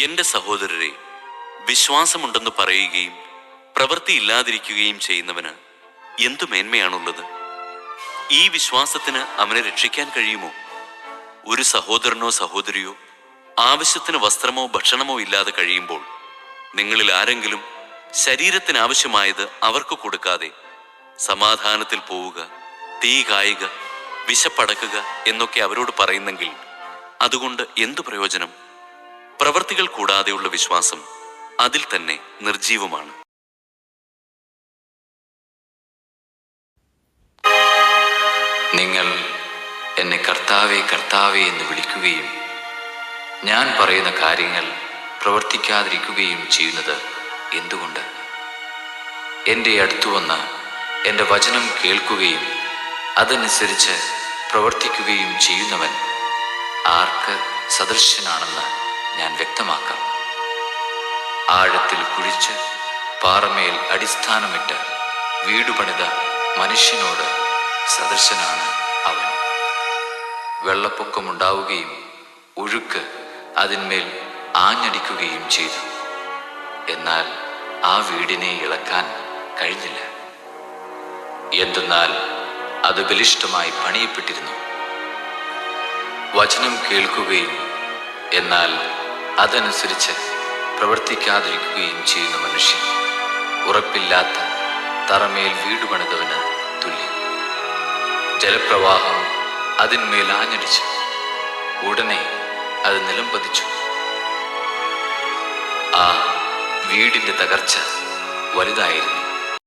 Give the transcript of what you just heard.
എന്റെ സഹോദരരെ, വിശ്വാസമുണ്ടെന്ന് പറയുകയും പ്രവൃത്തിയില്ലാതിരിക്കുകയും ചെയ്യുന്നവന് എന്തു മേന്മയാണുള്ളത്? ഈ വിശ്വാസത്തിന് അവനെ രക്ഷിക്കാൻ കഴിയുമോ? ഒരു സഹോദരനോ സഹോദരിയോ ആവശ്യത്തിന് വസ്ത്രമോ ഭക്ഷണമോ ഇല്ലാതെ കഴിയുമ്പോൾ നിങ്ങളിൽ ആരെങ്കിലും ശരീരത്തിന് ആവശ്യമായത് അവർക്ക് കൊടുക്കാതെ സമാധാനത്തിൽ പോവുക, തീ കായുക, വിശപ്പടക്കുക എന്നൊക്കെ അവരോട് പറയുന്നെങ്കിൽ അതുകൊണ്ട് എന്തു പ്രയോജനം? പ്രവൃത്തികൾ കൂടാതെയുള്ള വിശ്വാസം അതിൽ തന്നെ നിർജീവമാണ്. നിങ്ങൾ എന്നെ കർത്താവേ കർത്താവേ എന്ന് വിളിക്കുകയും ഞാൻ പറയുന്ന കാര്യങ്ങൾ പ്രവർത്തിക്കാതിരിക്കുകയും ചെയ്യുന്നത് എന്തുകൊണ്ട്? എൻ്റെ അടുത്തു വന്ന് എൻ്റെ വചനം കേൾക്കുകയും അതനുസരിച്ച് പ്രവർത്തിക്കുകയും ചെയ്യുന്നവൻ ആർക്ക് സദൃശനാണെന്ന് ഞാൻ വ്യക്തമാക്കാം. ആഴത്തിൽ കുഴിച്ച് പാറമേൽ അടിസ്ഥാനമിട്ട് വീടുപണിത മനുഷ്യനോട് സദൃശനാണ് അവൻ. വെള്ളപ്പൊക്കമുണ്ടാവുകയും ഒഴുക്ക് അതിന്മേൽ ആഞ്ഞടിക്കുകയും ചെയ്തു. എന്നാൽ ആ വീടിനെ ഇളക്കാൻ കഴിഞ്ഞില്ല. എന്തെന്നാൽ അത് ബലിഷ്ഠമായി പണിയപ്പെട്ടിരുന്നു. വചനം കേൾക്കുകയും എന്നാൽ അതനുസരിച്ച് പ്രവർത്തിക്കാതിരിക്കുകയും ചെയ്യുന്ന മനുഷ്യൻ ഉറപ്പില്ലാത്ത തറമേൽ വീട് പണിതവന് തുല്യം. ജലപ്രവാഹം അതിന്മേൽ ആഞ്ഞടിച്ചു, ഉടനെ അത് നിലം പതിച്ചു. ആ വീടിന്റെ തകർച്ച വലുതായിരുന്നു.